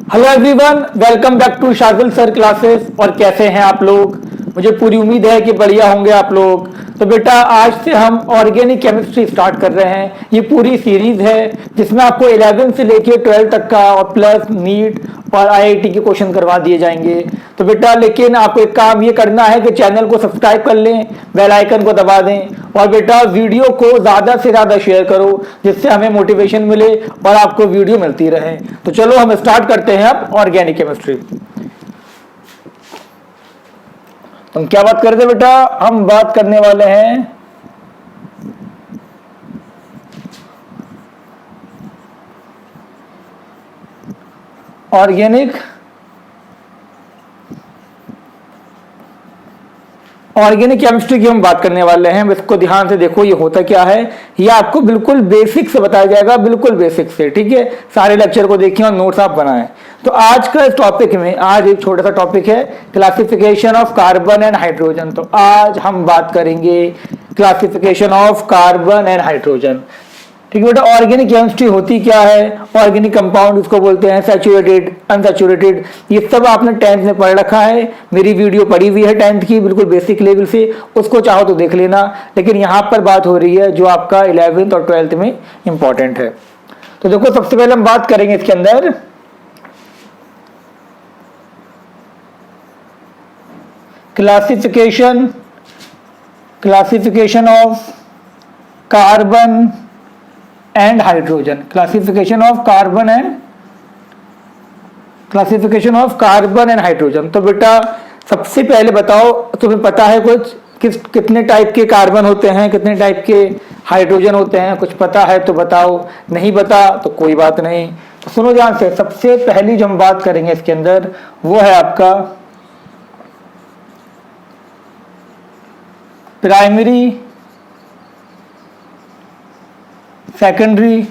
Hello everyone, welcome back to Shardul sir classes. और कैसे हैं आप लोग? मुझे पूरी उम्मीद है कि बढ़िया होंगे आप लोग। तो बेटा आज से हम ऑर्गेनिक केमिस्ट्री स्टार्ट कर रहे हैं। ये पूरी सीरीज है जिसमें आपको 11 से लेके 12 तक का और प्लस नीट और आईआईटी के क्वेश्चन करवा दिए जाएंगे। तो बेटा लेकिन आपको एक काम ये करना है कि चैनल को सब्सक्राइब कर लें, बेल आइकन को दबा दें और बेटा वीडियो को ज़्यादा से ज़्यादा शेयर करो जिससे हमें मोटिवेशन मिले और आपको वीडियो मिलती रहे। तो चलो हम स्टार्ट करते हैं अब ऑर्गेनिक केमिस्ट्री। हम क्या बात कर रहे थे बेटा? हम बात करने वाले हैं ऑर्गेनिक केमिस्ट्री की हम बात करने वाले हैं। इसको ध्यान से देखो, ये होता क्या है, ये आपको बिल्कुल बेसिक से बताया जाएगा, बिल्कुल बेसिक से। ठीक है, सारे लेक्चर को देखिए और नोट्स आप बनाएं। तो आज का इस टॉपिक में आज एक छोटा सा टॉपिक है classification of carbon and hydrogen. तो आज हम बात करेंगे classification of carbon and hydrogen. ठीक है बेटा, ऑर्गेनिक केमिस्ट्री होती क्या है, ऑर्गेनिक कंपाउंड इसको बोलते हैं, सैचुरेटेड, अनसैचुरेटेड, ये सब आपने 10th में पढ़ रखा है। मेरी वीडियो पढ़ी हुई है 10th की, बिल्कुल बेसिक लेवल से, उसको चाहो तो देख लेना। लेकिन यहाँ पर बात हो रही है जो आपका 11th और 12th में इंपॉर्टेंट है। तो देखो, सबसे पहले हम बात करेंगे इसके अंदर classification of carbon and hydrogen. Classification of carbon and hydrogen. तो बेटा सबसे पहले बताओ, तुम्हें पता है कुछ कितने टाइप के कार्बन होते हैं, कितने टाइप के हाइड्रोजन होते हैं? कुछ पता है तो बताओ, नहीं बता तो कोई बात नहीं। तो सुनो ध्यान से, सबसे पहली जो हम बात करेंगे इसके अंदर वो है आपका primary, secondary,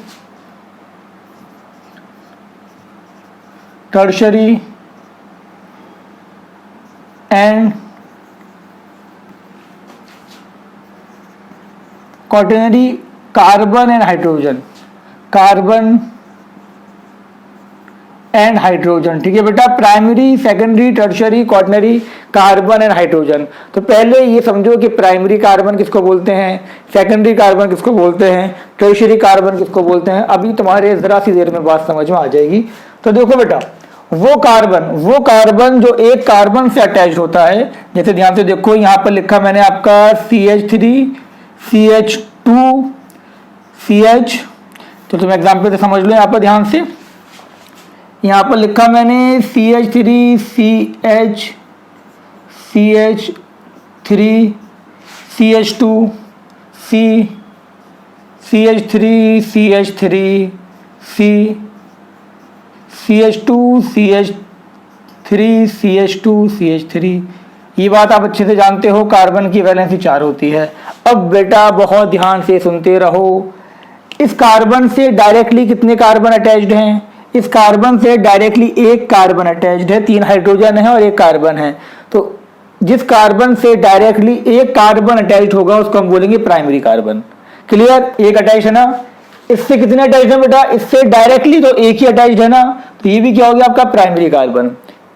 tertiary and quaternary carbon and hydrogen. ठीक है बेटा, primary, secondary, tertiary, quaternary, carbon and hydrogen. तो पहले ये समझो कि प्राइमरी कार्बन किसको बोलते हैं, सेकेंडरी कार्बन किसको बोलते हैं, टर्शरी कार्बन किसको बोलते हैं। अभी तुम्हारे जरा सी देर में बात समझ में आ जाएगी। तो देखो बेटा, वो कार्बन जो एक कार्बन से अटैच होता है, जैसे ध्यान से देखो, यहाँ पर लिखा मैंने आपका CH3 CH2 CH। तो तुम एग्जाम्पल से समझ लो, यहाँ पर ध्यान से, यहाँ पर लिखा मैंने CH3 CH3 CH2 CH3 CH3 CH2 CH3 CH2 CH3। ये बात आप अच्छे से जानते हो, कार्बन की वैलेंसी 4 होती है। अब बेटा बहुत ध्यान से सुनते रहो, इस कार्बन से डायरेक्टली कितने कार्बन अटैच्ड हैं? इस कार्बन से डायरेक्टली एक कार्बन अटैच्ड है, 3 हाइड्रोजन है और एक कार्बन है। तो जिस कार्बन से डायरेक्टली एक कार्बन अटैच्ड होगा उसको हम बोलेंगे प्राइमरी कार्बन। क्लियर? एक अटैच है ना। इससे कितने अटैच्ड है बेटा? इससे डायरेक्टली तो एक ही अटैच्ड है ना, तो ये भी क्या हो गया आपका प्राइमरी कार्बन।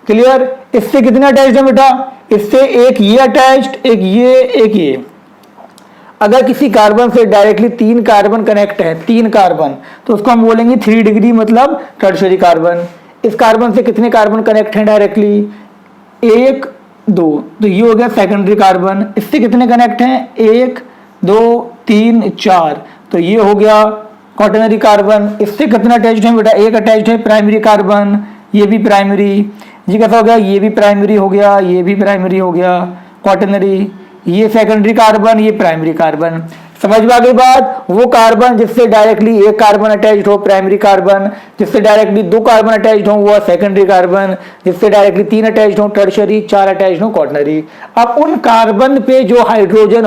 क्लियर? इससे कितने अटैच्ड है बेटा? इससे एक ये अटैच्ड, एक ये। अगर किसी कार्बन से डायरेक्टली 3 कार्बन कनेक्ट है, 3 कार्बन, तो उसको हम बोलेंगे 3 डिग्री, मतलब टर्शरी कार्बन। इस कार्बन से कितने कार्बन कनेक्ट हैं डायरेक्टली? 1 2, तो ये हो गया सेकेंडरी कार्बन। इससे कितने कनेक्ट हैं? 1 2 3 4, तो ये हो गया क्वाaternary कार्बन। इससे कितना अटैच्ड है बेटा? एक अटैच्ड है, प्राइमरी कार्बन। ये भी प्राइमरी। ये कैसा हो गया? ये भी प्राइमरी हो गया, ये भी प्राइमरी हो गया, क्वाaternary। ये सेकेंडरी कार्बन, ये प्राइमरी कार्बन। समझ में आ गई बात? वो कार्बन जिससे डायरेक्टली एक कार्बन अटैच्ड हो, प्राइमरी कार्बन। जिससे डायरेक्टली 2 कार्बन अटैच्ड हो, वो सेकेंडरी कार्बन। जिससे डायरेक्टली 3 अटैच्ड हो, टर्शरी। 4 अटैच्ड हो, क्वाaternary। अब उन कार्बन पे जो हाइड्रोजन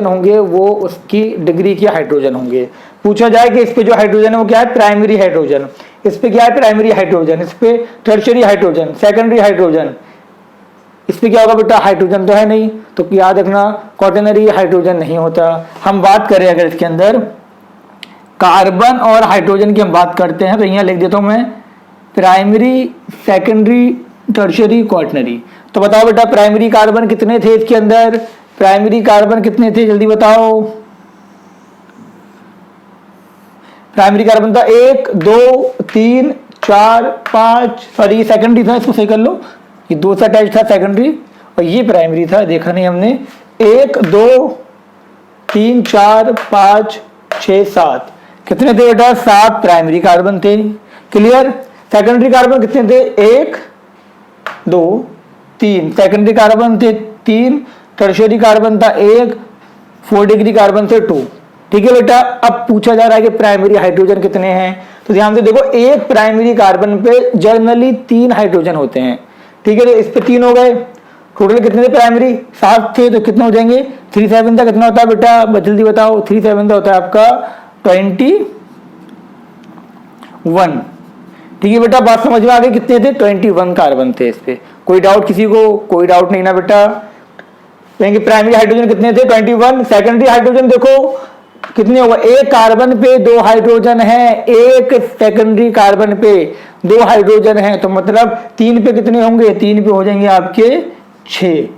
होंगे, वो उसकी डिग्री के हाइड्रोजन होंगे। पूछा जाए कि इस पे जो हाइड्रोजन है वो क्या है? Primary hydrogen. इस पे क्या है? Primary hydrogen. इस पे टर्शरी हाइड्रोजन, सेकेंडरी हाइड्रोजन। इस पे क्या होगा बेटा? हाइड्रोजन तो है नहीं, तो याद रखना क्वाaternary हाइड्रोजन नहीं होता। हम बात करें अगर इसके अंदर कार्बन और हाइड्रोजन की हम बात करते हैं तो यहाँ लिख देता हूं मैं प्राइमरी, सेकेंडरी, टर्शियरी, क्वाटरनरी। तो बताओ बेटा प्राइमरी कार्बन कितने थे इसके अंदर, प्राइमरी कार्बन कितने थे जल्दी बताओ। प्राइमरी कार्बन था 1 2 3 4 5, सॉरी ये सेकेंडरी था, इसको सही कर लो, ये 2 से अटैच था सेकेंडरी और ये प्राइमरी था, देखा नहीं हमने। 1 2 3 4 5 6 7 कितने थे बेटा, 7 प्राइमरी कार्बन थे। क्लियर। सेकेंडरी कार्बन कितने थे, 1 2 3, सेकेंडरी कार्बन थे 3, टर्शियरी कार्बन था 1, 4 डिग्री कार्बन थे 2। ठीक है बेटा। अब पूछा जा रहा है कि प्राइमरी हाइड्रोजन कितने हैं, तो ध्यान से देखो एक प्राइमरी कार्बन पे जर्नली 3 हाइड्रोजन होते हैं। ठीक है, तो इस पे 3 हो गए, टोटल कितने थे प्राइमरी, 7 थे, तो कितने हो जाएंगे 3 7 का कितना होता है बेटा, जल्दी बताओ। 3 7 का होता है आपका 21। ठीक है बेटा, बात समझ में आ गई, कितने थे 21 कार्बन थे इस पे। कोई डाउट किसी को, कोई डाउट नहीं ना बेटा। कहेंगे प्राइमरी हाइड्रोजन कितने थे 21, सेकेंडरी हाइड्रोजन देखो कितने होगा, एक कार्बन पे 2 हाइड्रोजन है, एक सेकेंडरी कार्बन पे 2 हाइड्रोजन है, तो मतलब 3 पे कितने होंगे, 3 पे हो जाएंगे आपके 6।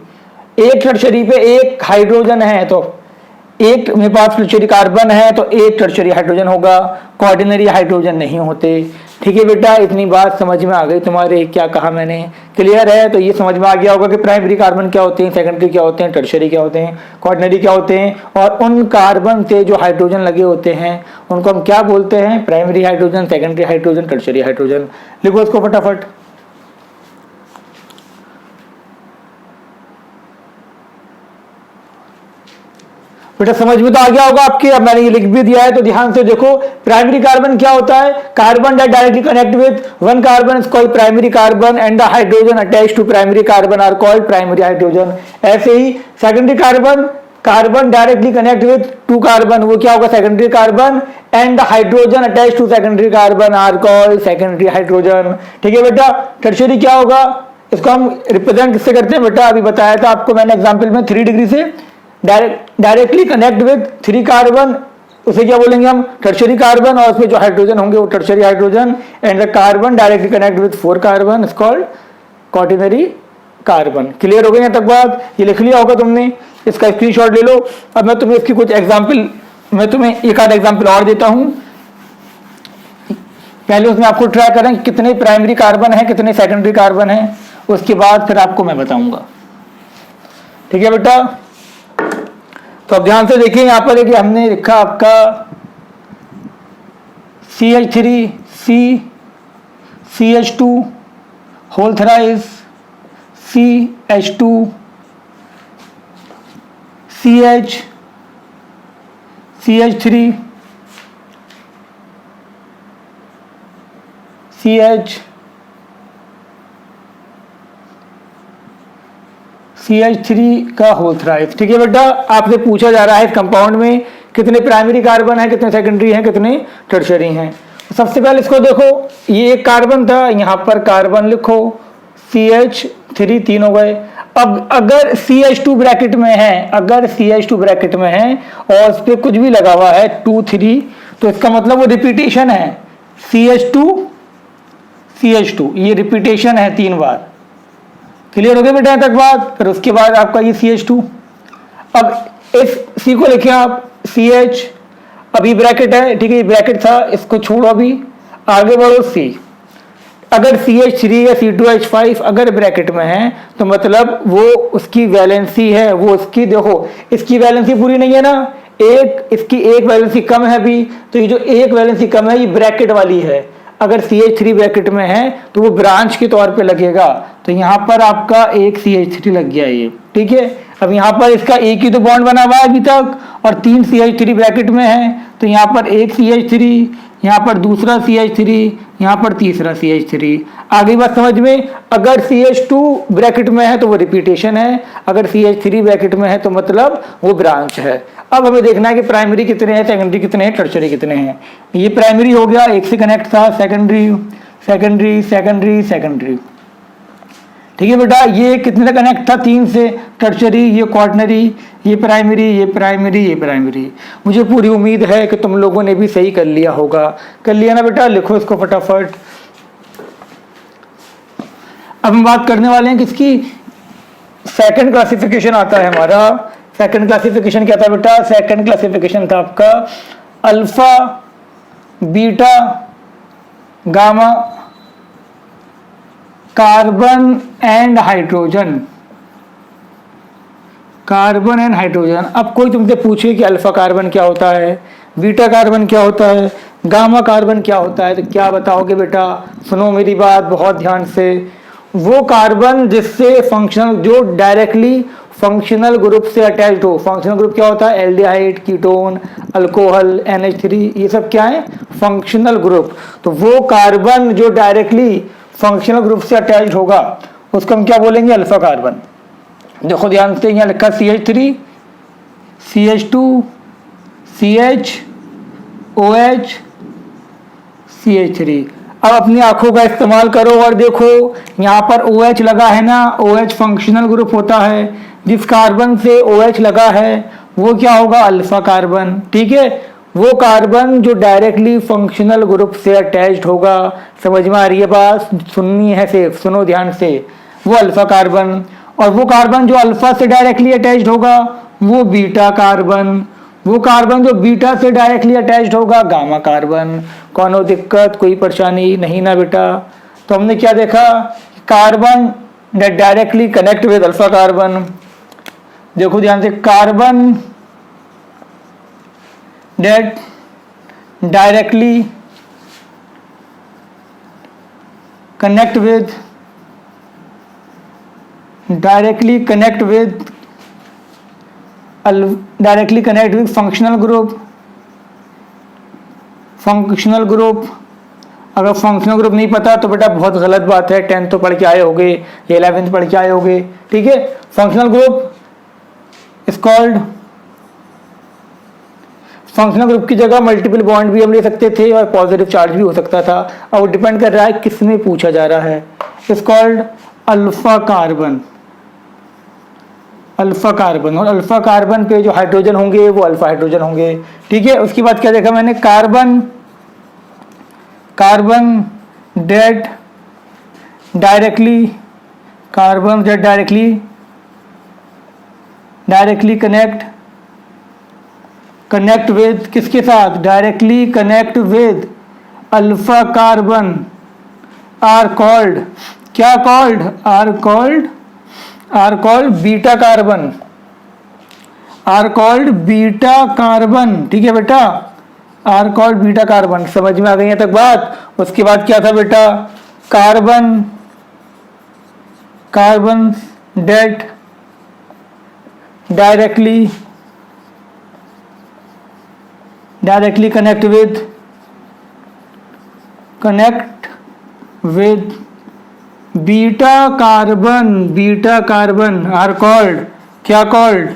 एक टर्शियरी पे 1 हाइड्रोजन है, तो एक मेरे पास टर्शियरी कार्बन है तो 1 टर्शियरी हाइड्रोजन होगा, क्वार्डिनरी हाइड्रोजन नहीं होते। ठीक है बेटा, इतनी बात समझ में आ गई तुम्हारे, क्या कहा मैंने, क्लियर है। तो ये समझ में आ गया होगा कि प्राइमरी कार्बन क्या होते हैं, सेकेंडरी क्या होते हैं, टर्शियरी क्या होते हैं, क्वार्डिनरी क्या होते हैं, और उन कार्बन से जो हाइड्रोजन लगे होते हैं उनको हम क्या बोलते हैं, primary hydrogen, secondary hydrogen, tertiary hydrogen. लिखो इसको फटाफट। बेटा समझ में तो आ गया होगा आपके, अब मैंने ये लिख भी दिया है तो ध्यान से देखो। प्राइमरी कार्बन क्या होता है, carbon that directly connect with one carbon is called primary carbon and the hydrogen attached to primary carbon are called primary hydrogen. ऐसे ही secondary carbon, carbon directly connect with 2 carbon, वो क्या होगा secondary carbon, and the hydrogen attached to secondary carbon are called secondary hydrogen. ठीक है बेटा। Tertiary क्या होगा, इसको हम रिप्रेजेंट किससे करते हैं बेटा, अभी बताया था आपको मैंने एग्जाम्पल में 3 डिग्री से, डायरेक्टली कनेक्ट विद 3 कार्बन, उसे क्या बोलेंगे हम, टर्शियरी कार्बन, और उसमें जो हाइड्रोजन होंगे वो tertiary hydrogen, and the carbon directly connect with 4 carbon is called quaternary carbon. Clear हो गई यहाँ तक बात, ये लिख लिया होगा तुमने, इसका स्क्रीनशॉट ले लो। अब मैं तुम्हें इसकी कुछ एग्जाम्पल, मैं तुम्हें एक आध एग्जाम्पल और देता हूं, पहले उसमें आपको ट्राई करें कितने प्राइमरी कार्बन है, कितने सेकेंडरी कार्बन है, उसके बाद फिर आपको मैं बताऊंगा। ठीक है बेटा। तो अब ध्यान से देखिए, यहां पर कि हमने लिखा आपका CH3 CH2 whole thrice, CH2 CH CH3 CH CH3 का होल थ्राइस। ठीक है बेटा, आपसे पूछा जा रहा है इस कंपाउंड में कितने प्राइमरी कार्बन है, कितने सेकेंडरी हैं, कितने टर्शियरी हैं। सबसे पहले इसको देखो, ये एक कार्बन था, यहां पर कार्बन लिखो CH3, 3 हो गए। अब अगर CH2 ब्रैकेट में है, अगर CH2 ब्रैकेट में है और उस पर कुछ भी लगा हुआ है 2 3, तो इसका मतलब वो रिपीटेशन है, CH2 CH2, ये रिपीटेशन है 3 बार। क्लियर हो गया बेटा तक बात। फिर उसके बाद आपका ये CH2, अब इस C को लिखे आप CH, अभी ब्रैकेट है, ठीक है, ये ब्रैकेट था, इसको छोड़ो, अभी आगे बढ़ो C। अगर CH3 या C2H5 अगर ब्रैकेट में है तो मतलब वो उसकी वैलेंसी है, वो उसकी देखो, इसकी वैलेंसी पूरी नहीं है ना, एक इसकी एक वैलेंसी कम है अभी, तो ये जो एक वैलेंसी कम है ये ब्रैकेट वाली है। अगर CH3 ब्रैकेट में है तो वो ब्रांच के तौर पे लगेगा, तो यहाँ पर आपका एक CH3 लग गया ये। ठीक है, अब यहाँ पर इसका एक ही तो बॉन्ड बना हुआ है अभी तक, और 3 CH3 ब्रैकेट में है, तो यहाँ पर एक CH3, यहाँ पर दूसरा CH3, यहाँ पर तीसरा CH3। आगे बात समझ में। अगर CH2 ब्रैकेट में है तो वो रिपीटेशन है, अगर CH3 ब्रैकेट में है तो मतलब वो ब्रांच है। अब हमें देखना है कि प्राइमरी कितने हैं, सेकेंडरी कितने हैं, टर्शियरी कितने हैं। ये प्राइमरी हो गया, एक से कनेक्ट था, सेकेंडरी सेकेंडरी सेकेंडरी सेकेंडरी। ठीक है बेटा, ये कितने तक कनेक्ट था? 3 से, टर्शरी, ये क्वार्टनरी, ये प्राइमरी, ये प्राइमरी, ये प्राइमरी। मुझे पूरी उम्मीद है कि तुम लोगों ने भी सही कर लिया होगा। कर लिया ना बेटा? लिखो इसको फटाफट। अब हम बात करने वाले हैं किसकी? सेकंड क्लासिफिकेशन आता है हमारा। सेकंड क्लासिफिकेशन क्या था बेटा? सेकंड क्लासिफिकेशन था आपका alpha, beta, gamma, carbon and hydrogen. Carbon and hydrogen. अब कोई तुमसे पूछे कि अल्फा कार्बन क्या होता है, बीटा कार्बन क्या होता है, गामा कार्बन क्या होता है, तो क्या बताओगे बेटा? सुनो मेरी बात बहुत ध्यान से। वो कार्बन जिससे फंक्शनल, जो डायरेक्टली फंक्शनल ग्रुप से अटैच्ड हो। फंक्शनल ग्रुप क्या होता है? एल्डिहाइड, कीटोन, अल्कोहल, NH3, ये सब क्या है? Functional group. तो वो कार्बन जो डायरेक्टली फंक्शनल ग्रुप से अटैच्ड होगा उसको हम क्या बोलेंगे? Alpha carbon. देखो ध्यान से, यहाँ लिखा CH3, CH2, CH, OH, CH3। अब अपनी आंखों का इस्तेमाल करो और देखो, यहाँ पर OH लगा है ना, OH फंक्शनल ग्रुप होता है। जिस कार्बन से OH लगा है वो क्या होगा? Alpha carbon. ठीक है, वो कार्बन जो डायरेक्टली फंक्शनल ग्रुप से अटैच्ड होगा। समझ में आ रही है बात? सुननी है सिर्फ, सुनो ध्यान से। वो अल्फा कार्बन। और वो कार्बन जो अल्फा से डायरेक्टली अटैच्ड होगा वो बीटा कार्बन। वो कार्बन जो बीटा से डायरेक्टली अटैच्ड होगा गामा कार्बन। कौन हो दिक्कत? कोई परेशानी नहीं ना बेटा? तो हमने क्या देखा? Carbon that directly connect with alpha carbon. देखो ध्यान से, carbon that directly connect with functional group। अगर फंक्शनल ग्रुप नहीं पता तो बेटा बहुत गलत बात है, 10th तो पढ़ के आए होगे, 11th पढ़ के आए होगे। ठीक है, functional group is called, functional group की जगह मल्टीपल बॉन्ड भी हम ले सकते थे और पॉजिटिव चार्ज भी हो सकता था। अब वो डिपेंड कर रहा है किस में पूछा जा रहा है। Is called alpha carbon. Alpha carbon, और अल्फा कार्बन पे जो हाइड्रोजन होंगे वो अल्फा हाइड्रोजन होंगे। ठीक है, उसके बाद क्या देखा मैंने? Carbon that directly connect with, किसके साथ? Directly connect with alpha carbon are called, क्या called? Are called beta carbon. Are called beta carbon. ठीक है बेटा, आर कॉल्ड बीटा कार्बन। समझ में आ गई है तक बात? उसके बाद क्या था बेटा? Carbon that directly connect with beta carbon are called, क्या called?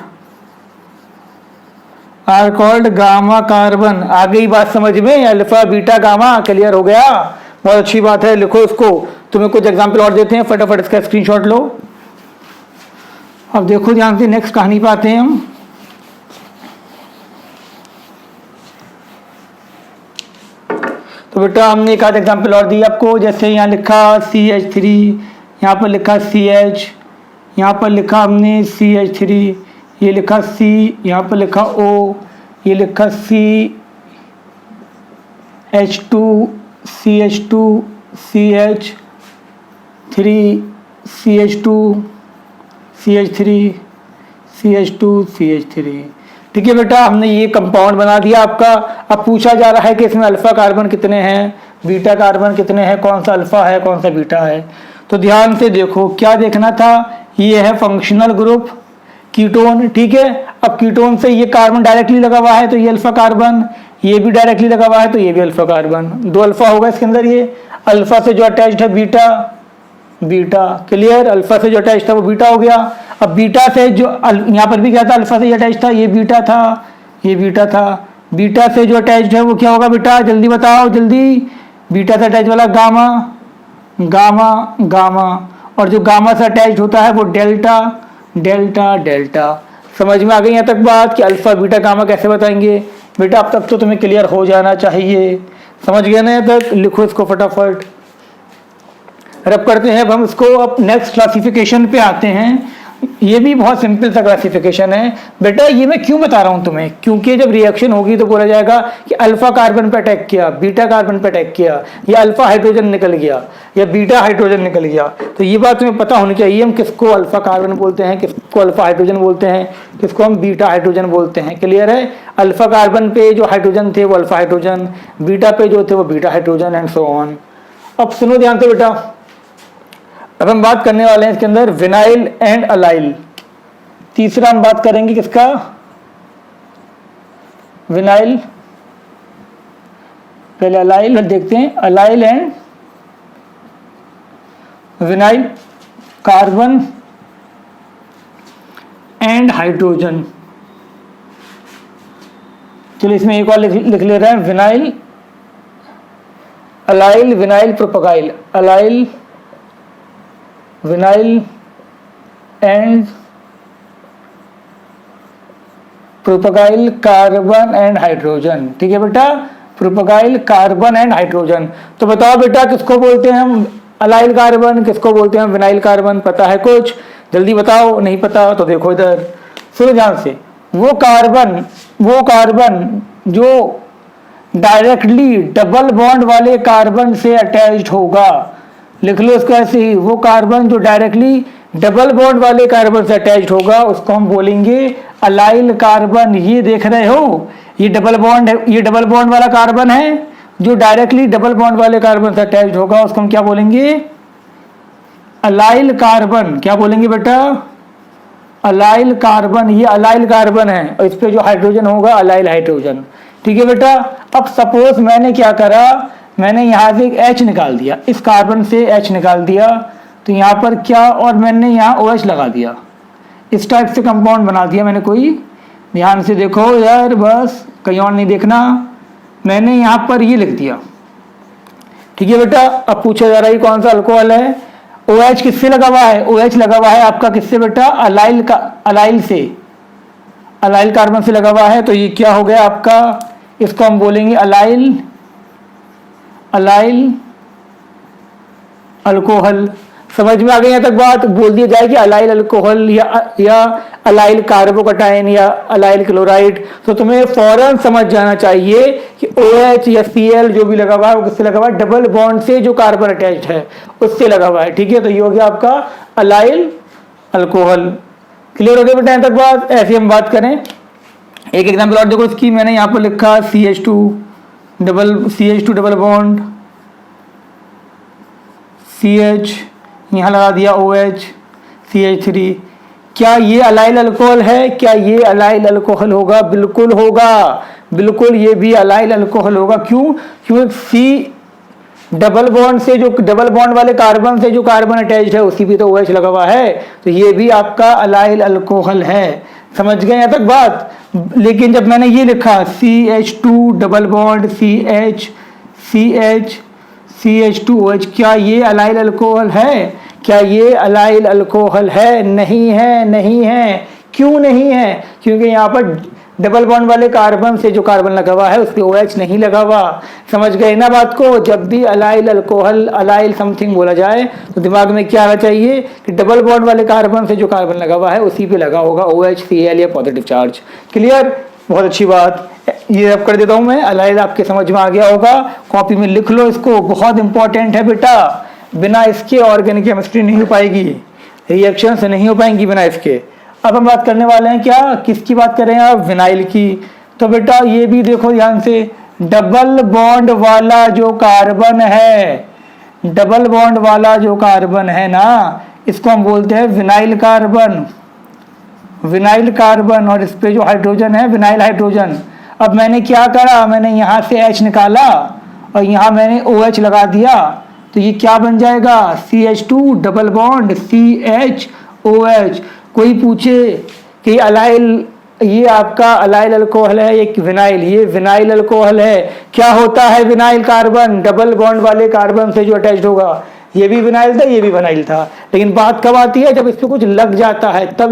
Are called gamma carbon. आ गई बात समझ में? अल्फा बीटा गामा क्लियर हो गया? बहुत अच्छी बात है, लिखो इसको। तुम्हें कुछ एग्जाम्पल और देते हैं, फटाफट इसका स्क्रीनशॉट लो। अब देखो ध्यान से, नेक्स्ट कहानी पे आते हैं हम। तो बेटा हमने एक आध एग्जाम्पल और दी आपको, जैसे यहाँ लिखा CH3, यहाँ पर लिखा CH, यहाँ पर लिखा हमने CH3, ये लिखा C, यहाँ पर लिखा O, ये लिखा CH2, CH3, CH3। ठीक है बेटा, हमने ये कंपाउंड बना दिया आपका। अब पूछा जा रहा है कि इसमें अल्फा कार्बन कितने हैं, बीटा कार्बन कितने हैं, कौन सा अल्फा है कौन सा बीटा है। तो ध्यान से देखो, क्या देखना था? ये है फंक्शनल ग्रुप कीटोन। ठीक है, अब कीटोन से ये कार्बन डायरेक्टली लगा हुआ है तो ये अल्फा कार्बन, ये भी डायरेक्टली लगा हुआ है तो ये भी अल्फा कार्बन। 2 अल्फा होगा इसके अंदर। ये अल्फा से जो अटैच्ड है बीटा, क्लियर? अल्फा से जो अटैच था वो बीटा हो गया। अब बीटा से जो, यहाँ पर भी क्या था? अल्फा से अटैच था, ये बीटा था। बीटा से जो अटैच्ड है वो क्या होगा बेटा? जल्दी बताओ जल्दी। बीटा से अटैच वाला गामा। और जो गामा से अटैच्ड होता है वो डेल्टा डेल्टा डेल्टा। समझ में आ गई यहाँ तक बात कि अल्फा बीटा गामा कैसे बताएंगे? बेटा अब तक तो तुम्हें क्लियर हो जाना चाहिए। समझ गए ना यहाँ तक? लिखो इसको फटाफट। रब करते हैं अब हम इसको। अब नेक्स्ट क्लासिफिकेशन पे आते हैं। ये भी बहुत सिंपल सा क्लासिफिकेशन है बेटा। ये मैं क्यों बता रहा हूं तुम्हें? क्योंकि जब रिएक्शन होगी तो बोला जाएगा कि अल्फा कार्बन पे अटैक किया, बीटा कार्बन पे अटैक किया, या अल्फा हाइड्रोजन निकल गया या बीटा हाइड्रोजन निकल गया। तो ये बात तुम्हें पता होनी चाहिए हम किसको अल्फा कार्बन बोलते हैं, किसको अल्फा हाइड्रोजन बोलते हैं, किसको हम बीटा हाइड्रोजन बोलते हैं। क्लियर है? अल्फा कार्बन पे जो हाइड्रोजन थे वो अल्फा हाइड्रोजन, बीटा पे जो थे वो beta hydrogen and so on. अब सुनो ध्यान से बेटा, अब हम बात करने वाले हैं इसके अंदर विनाइल एंड अलाइल। तीसरा हम बात करेंगे किसका? विनाइल। पहले अलाइल देखते हैं। Allyl and vinyl, carbon and hydrogen. चलिए इसमें एक और लिख ले रहे हैं, vinyl allyl vinyl propargyl. Allyl vinyl and propargyl carbon and hydrogen. ठीक है बेटा, प्रोपगाइल कार्बन एंड हाइड्रोजन। तो बताओ बेटा किसको बोलते हैं हम अलाइल कार्बन, किसको बोलते हैं हम विनाइल कार्बन? पता है कुछ? जल्दी बताओ। नहीं पता तो देखो इधर, सुनो ध्यान से। वो कार्बन जो डायरेक्टली डबल बॉन्ड वाले कार्बन से अटैच्ड होगा, लिख लो इसको ऐसे ही। वो कार्बन जो डायरेक्टली डबल बॉन्ड वाले कार्बन से अटैच्ड होगा उसको हम बोलेंगे अलाइल कार्बन। ये देख रहे हो, ये डबल बॉन्ड है, ये डबल बॉन्ड वाला कार्बन है जो डायरेक्टली डबल बॉन्ड वाले कार्बन से अटैच्ड होगा, उसको हम क्या बोलेंगे? Allyl carbon. क्या बोलेंगे बेटा? Allyl carbon. ये अलाइल कार्बन है और इस पे जो हाइड्रोजन होगा अलाइल हाइड्रोजन। ठीक है बेटा। अब सपोज मैंने क्या करा, मैंने यहाँ से एक H निकाल दिया, इस कार्बन से H निकाल दिया, तो यहाँ पर क्या, और मैंने यहाँ OH लगा दिया। इस टाइप से कंपाउंड बना दिया मैंने कोई। ध्यान से देखो यार, बस कहीं और नहीं देखना। मैंने यहाँ पर ये लिख दिया। ठीक है बेटा। अब पूछा जा रहा है कौन सा अल्कोहल है? OH किससे लगा हुआ है? OH लगा हुआ है आपका किससे बेटा? अलाइल से, अलाइल कार्बन से लगा हुआ है। तो ये क्या हो गया आपका? इसको हम बोलेंगे अलाइल अल्कोहल। समझ में आ गई यहाँ तक बात? बोल दिया जाए कि अलाइल अल्कोहल या अलाइल कार्बोकटाइन या अलाइल क्लोराइड, तो तुम्हें फौरन समझ जाना चाहिए कि OH या Cl जो भी लगा हुआ है वो किससे लगा हुआ है? डबल बॉन्ड से जो कार्बन अटैच्ड है उससे लगा हुआ है। ठीक है, तो ये हो गया आपका अलाइल अल्कोहल। क्लियर हो गया बेटा यहाँ तक बात? ऐसे हम बात करें, एक एग्जाम्पल और देखो इसकी। मैंने यहाँ पर लिखा CH2 डबल बॉन्ड CH, यहाँ लगा दिया OH CH3। क्या ये अलाइल अल्कोहल है? क्या ये अलाइल अल्कोहल होगा? बिल्कुल होगा, बिल्कुल ये भी अलाइल अल्कोहल होगा। क्यों? क्योंकि C डबल बॉन्ड से जो डबल बॉन्ड वाले कार्बन से जो कार्बन अटैच्ड है उसी भी तो OH लगा हुआ है, तो ये भी आपका अलाइल अल्कोहल है। समझ गए यहाँ तक बात? लेकिन जब मैंने ये लिखा CH2 डबल बॉन्ड CH2OH, क्या ये अलाइल अल्कोहल है? क्या ये अलाइल अल्कोहल है? नहीं है, नहीं है। क्यों नहीं है? क्योंकि यहाँ पर डबल बॉन्ड वाले कार्बन से जो कार्बन लगा हुआ है उस पर OH नहीं लगा हुआ। समझ गए ना बात को? जब भी अलाइल अल्कोहल, अलाइल समथिंग बोला जाए तो दिमाग में क्या आना चाहिए कि डबल बॉन्ड वाले कार्बन से जो कार्बन लगा हुआ है उसी पे लगा होगा OH Cl या पॉजिटिव चार्ज। क्लियर? बहुत अच्छी बात। ये अब कर देता हूं मैं। अलाइल आपके समझ में आ गया होगा, कॉपी में लिख लो इसको, बहुत इंपॉर्टेंट है बेटा। बिना इसके ऑर्गेनिक केमिस्ट्री नहीं हो पाएगी, रिएक्शंस नहीं हो पाएंगी बिना इसके। अब हम बात करने वाले हैं क्या, किसकी बात कर रहे हैं आप? विनाइल की। तो बेटा ये भी देखो ध्यान से, डबल बॉन्ड वाला जो कार्बन है, डबल बॉन्ड वाला जो कार्बन है ना, इसको हम बोलते हैं विनाइल कार्बन। विनाइल कार्बन, और इस पे जो हाइड्रोजन है विनाइल हाइड्रोजन। अब मैंने क्या करा, मैंने यहाँ से H निकाला और यहाँ मैंने OH लगा दिया, तो ये क्या बन जाएगा? CH2 double bond CHOH। कोई पूछे कि अलाइल, ये आपका अलाइल अल्कोहल है, ये विनाइल, ये विनाइल अल्कोहल है। क्या होता है विनाइल कार्बन? डबल बॉन्ड वाले कार्बन से जो अटैच्ड होगा। ये भी विनाइल था, ये भी विनाइल था। लेकिन बात कब आती है, जब इस पे कुछ लग जाता है तब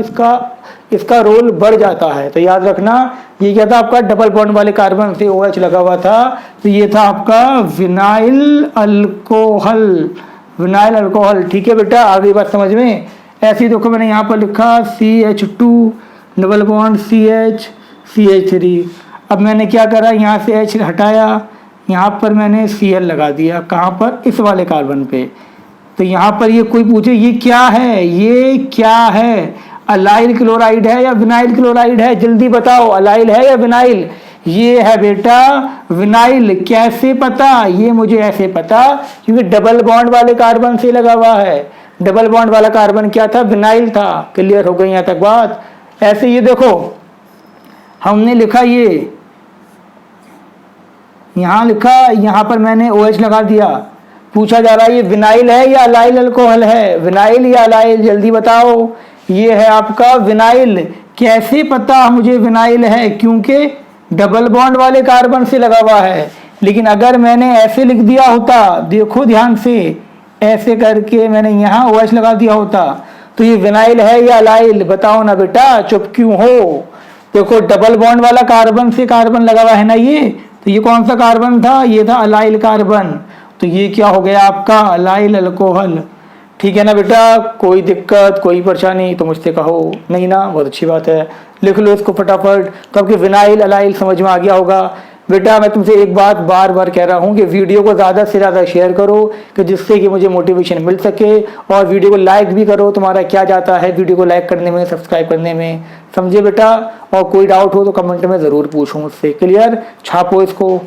इसका रोल बढ़ जाता है। तो याद रखना, ये क्या था आपका, डबल बॉन्ड वाले कार्बन से OH लगा हुआ था, तो ये था आपका विनाइल अल्कोहल, विनाइल अल्कोहल। ठीक है बेटा, आगे बात समझ में। ऐसे ही देखो मैंने यहाँ पर लिखा CH2 डबल बॉन्ड CH3। अब मैंने क्या करा, यहाँ से H हटाया, यहाँ पर मैंने Cl लगा दिया। कहाँ पर, इस वाले कार्बन पे। तो यहाँ पर ये कोई पूछे ये क्या है, ये क्या है, अलाइल क्लोराइड है या विनाइल क्लोराइड है, जल्दी बताओ, अलाइल है या विनाइल? ये है बेटा विनाइल। कैसे पता, ये मुझे ऐसे पता क्योंकि डबल बॉन्ड वाले कार्बन से लगा हुआ है। डबल बॉन्ड वाला कार्बन क्या था, विनाइल था। क्लियर हो गई यहाँ तक बात। ऐसे ये देखो हमने लिखा, ये यहाँ लिखा, यहाँ पर मैंने OH लगा दिया। पूछा जा रहा है ये विनाइल है या अलाइल अल्कोहल है, विनाइल या अलाइल, जल्दी बताओ। ये है आपका विनाइल। कैसे पता मुझे विनाइल है, क्योंकि डबल बॉन्ड वाले कार्बन से लगा हुआ है। लेकिन अगर मैंने ऐसे लिख दिया होता, देखो ध्यान से, ऐसे करके मैंने यहाँ OH लगा दिया होता, तो ये विनाइल है या अलाइल, बताओ ना बेटा, चुप क्यों हो। देखो डबल बॉन्ड वाला कार्बन से कार्बन लगा हुआ है ना ये, तो ये कौन सा कार्बन था, ये था अलाइल कार्बन। तो ये क्या हो गया आपका, अलाइल अल्कोहल। ठीक है ना बेटा, कोई दिक्कत कोई परेशानी तो मुझसे कहो, नहीं ना, बहुत अच्छी बात है। लिख लो इसको फटाफट, कब कि विनाइल अलाइल समझ में आ गया होगा। बेटा मैं तुमसे एक बात बार बार कह रहा हूँ कि वीडियो को ज़्यादा से ज़्यादा शेयर करो, कि जिससे कि मुझे मोटिवेशन मिल सके, और वीडियो को लाइक भी करो। तुम्हारा क्या जाता है वीडियो को लाइक करने में, सब्सक्राइब करने में, समझे बेटा। और कोई डाउट हो तो कमेंट में ज़रूर पूछो मुझसे। क्लियर, छापो इसको,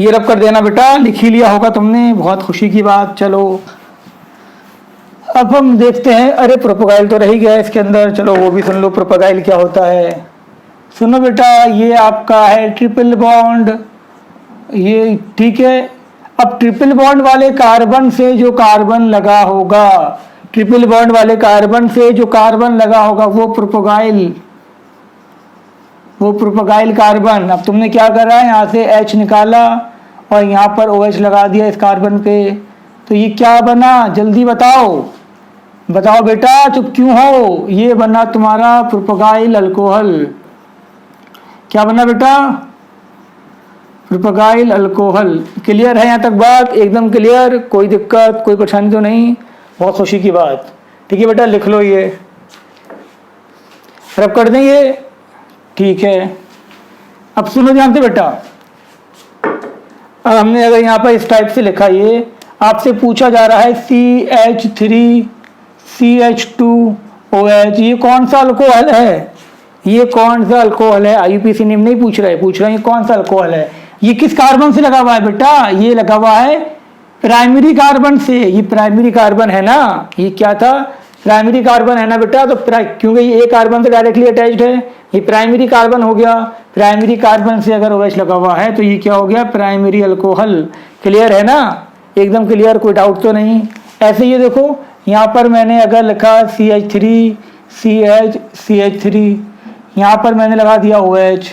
ये रब कर देना बेटा, लिख ही लिया होगा तुमने, बहुत खुशी की बात। चलो अब हम देखते हैं, अरे प्रोपेगाइल तो रह ही गया इसके अंदर, चलो वो भी सुन लो, प्रोपेगाइल क्या होता है। सुनो बेटा, ये आपका है ट्रिपल बॉन्ड, ये ठीक है। अब ट्रिपल बॉन्ड वाले कार्बन से जो कार्बन लगा होगा, ट्रिपल बॉन्ड वाले कार्बन से जो कार्बन लगा होगा वो प्रोपेगाइल कार्बन। अब तुमने क्या करा है, यहाँ से H निकाला और यहाँ पर OH लगा दिया इस कार्बन पे, तो ये क्या बना, जल्दी बताओ, बताओ बेटा, चुप क्यों हो। ये बना तुम्हारा प्रोपेगाइल अल्कोहल। क्या बना बेटा, प्रोपेगाइल अल्कोहल। क्लियर है यहाँ तक बात, एकदम क्लियर, कोई दिक्कत कोई परेशानी तो नहीं, बहुत खुशी की बात। ठीक है बेटा, लिख लो, ये रब कर दें ये, ठीक है। अब सुनो ध्यान से बेटा, अब हमने अगर यहाँ पर इस टाइप से लिखा, ये आपसे पूछा जा रहा है CH3 CH2OH, ये कौन सा अल्कोहल है, ये कौन सा अल्कोहल है। IUPAC नेम नहीं पूछ रहे हैं, ये कौन सा अल्कोहल है, ये किस कार्बन से लगा हुआ है बेटा, ये लगा हुआ है प्राइमरी कार्बन से। ये प्राइमरी कार्बन है ना, ये क्या था, प्राइमरी कार्बन है ना बेटा। तो क्योंकि ये एक कार्बन से डायरेक्टली अटैच्ड है, ये प्राइमरी कार्बन हो गया। प्राइमरी कार्बन से अगर OH लगा हुआ है तो ये क्या हो गया, प्राइमरी अल्कोहल। क्लियर है ना, एकदम क्लियर, कोई डाउट तो नहीं। ऐसे ये देखो, यहाँ पर मैंने अगर लिखा CH3 CH3, यहाँ पर मैंने लगा दिया OH,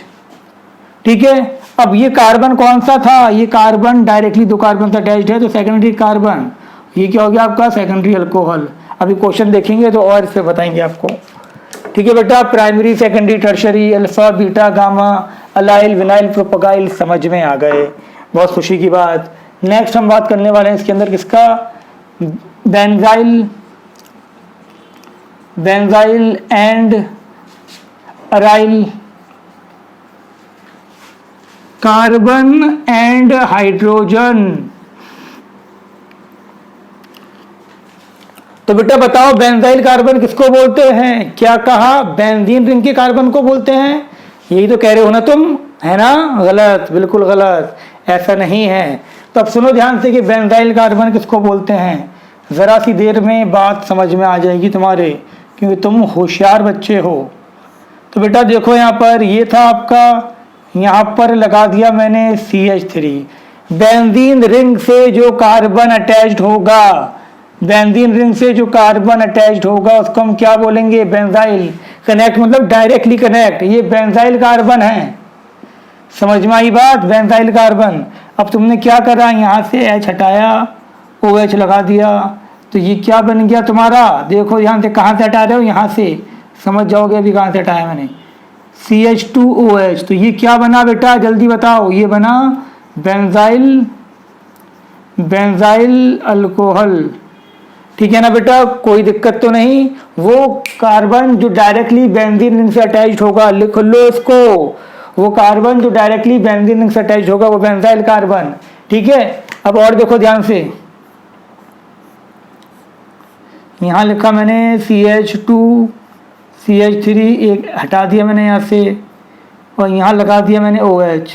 ठीक है। अब ये कार्बन कौन सा था, ये कार्बन डायरेक्टली दो कार्बन से अटैच्ड है, तो सेकेंडरी कार्बन, ये क्या हो गया आपका, सेकेंडरी अल्कोहल। अभी क्वेश्चन देखेंगे तो और इससे बताएंगे आपको। ठीक है बेटा, primary secondary tertiary, alpha beta gamma, allyl vinyl propargyl समझ में आ गए, बहुत खुशी की बात। नेक्स्ट हम बात करने वाले हैं इसके अंदर किसका, benzyl and aryl, carbon and hydrogen. तो बेटा बताओ बेंजाइल कार्बन किसको बोलते हैं, क्या कहा, बेंजीन रिंग के कार्बन को बोलते हैं, यही तो कह रहे हो ना तुम, है ना, गलत, बिल्कुल गलत, ऐसा नहीं है। तो अब सुनो ध्यान से कि बेंजाइल कार्बन किसको बोलते हैं, जरा सी देर में बात समझ में आ जाएगी तुम्हारे, क्योंकि तुम होशियार बच्चे हो। तो बेटा देखो यहाँ पर, ये था आपका, यहाँ पर लगा दिया मैंने CH3, बेंजीन रिंग से जो कार्बन अटैच्ड होगा, बेंजीन रिंग से जो कार्बन अटैच्ड होगा उसको हम क्या बोलेंगे, बेंजाइल। कनेक्ट मतलब डायरेक्टली कनेक्ट, ये बेंजाइल कार्बन है, समझ में आई बात, बेंजाइल कार्बन। अब तुमने क्या करा, यहाँ से H हटाया, OH लगा दिया, तो ये क्या बन गया तुम्हारा, देखो यहाँ से कहाँ से हटा रहे हो, यहाँ से समझ जाओगे अभी कहाँ से हटाया मैंने, CH2OH। तो ये क्या बना बेटा, जल्दी बताओ, ये बना बेंजाइल अल्कोहल। ठीक है ना बेटा, कोई दिक्कत तो नहीं। वो कार्बन जो डायरेक्टली बेंजीन रिंग से अटैच्ड होगा, लिख लो इसको, वो कार्बन जो डायरेक्टली बेंजीन रिंग से अटैच्ड होगा वो बेंजाइल कार्बन। ठीक है, अब और देखो ध्यान से, यहाँ लिखा मैंने CH2 CH3, एक हटा दिया मैंने यहाँ से, और यहाँ लगा दिया मैंने OH।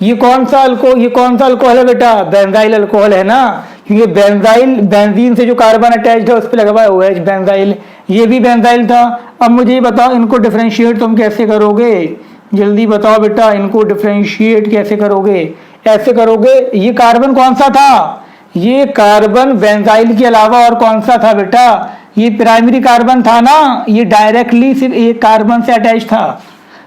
ये कौन सा अल्कोहल है बेटा, बेंजाइल अल्कोहल है ना, क्योंकि बेंजीन से जो कार्बन अटैच्ड है उस पर लगा हुआ है OH, बेंजाइल। ये भी बेंजाइल था। अब मुझे ये बताओ, इनको डिफरेंशिएट तुम कैसे करोगे, जल्दी बताओ बेटा, इनको डिफरेंशिएट कैसे करोगे। ऐसे करोगे, ये कार्बन कौन सा था, ये कार्बन बेंजाइल के अलावा और कौन सा था बेटा, ये प्राइमरी कार्बन था ना, ये डायरेक्टली सिर्फ एक कार्बन से अटैच था,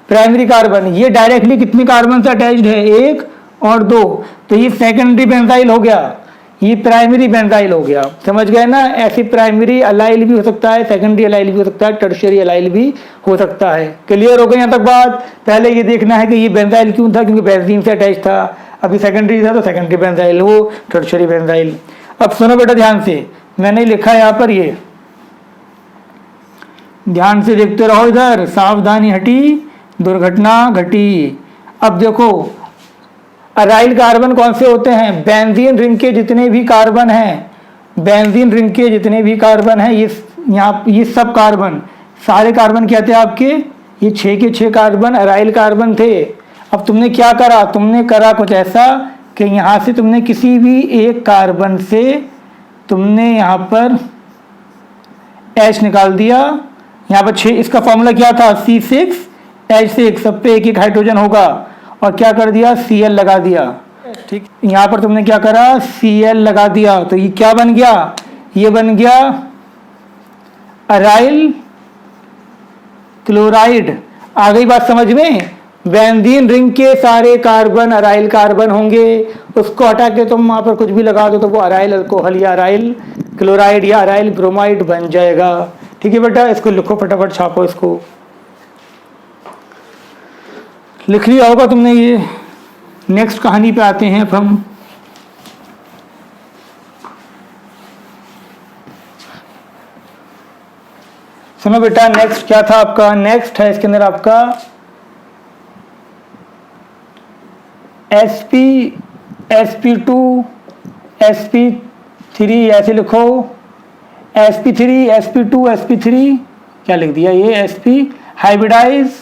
प्राइमरी कार्बन। ये डायरेक्टली कितने कार्बन से अटैच्ड है, 1 और 2, तो ये सेकेंडरी बेंजाइल हो गया, ये प्राइमरी बेंजाइल हो गया। समझ गए ना, ऐसी प्राइमरी अलाइल भी हो सकता है, सेकेंडरी अलाइल भी हो सकता है, टर्शियरी अलाइल भी हो सकता है। क्लियर हो गई यहाँ तक बात। पहले ये देखना है कि ये बेंजाइल क्यों था, क्योंकि बेंजीन से अटैच था, अभी सेकेंडरी था तो सेकेंडरी बेंजाइल, वो टर्शियरी बेंजाइल। अब सुनो बेटा ध्यान से, मैंने लिखा है यहाँ पर, ये ध्यान से देखते रहो इधर, सावधानी हटी दुर्घटना घटी। अब देखो, अराइल कार्बन कौन से होते हैं, बेंजीन रिंग के जितने भी कार्बन हैं, बेंजीन रिंग के जितने भी कार्बन हैं, ये सब कार्बन, सारे कार्बन क्या थे आपके, ये 6 के 6 कार्बन अराइल कार्बन थे। अब तुमने क्या करा, तुमने करा कुछ ऐसा कि यहाँ से तुमने किसी भी एक कार्बन से तुमने यहाँ पर H निकाल दिया, यहाँ पर 6, इसका फॉर्मूला क्या था, C6H6, सब पे एक एक हाइड्रोजन होगा, और क्या कर दिया, Cl लगा दिया। ठीक, यहाँ पर तुमने क्या करा, Cl लगा दिया, तो ये क्या बन गया, ये बन गया अराइल क्लोराइड। आ गई बात समझ में, बेंजीन रिंग के सारे कार्बन अराइल कार्बन होंगे, उसको हटा के तुम वहां पर कुछ भी लगा दो तो वो अराइल अल्कोहल या अराइल क्लोराइड या अराइल ब्रोमाइड बन जाएगा। ठीक है बेटा, इसको लिखो, फटाफट छापो इसको, लिख लिया होगा तुमने ये। नेक्स्ट कहानी पे आते हैं अब हम। सुनो बेटा, नेक्स्ट क्या था आपका, नेक्स्ट है इसके अंदर आपका sp2 sp3, ऐसे लिखो, sp3 sp2 sp3, क्या लिख दिया ये, sp हाइब्रिडाइज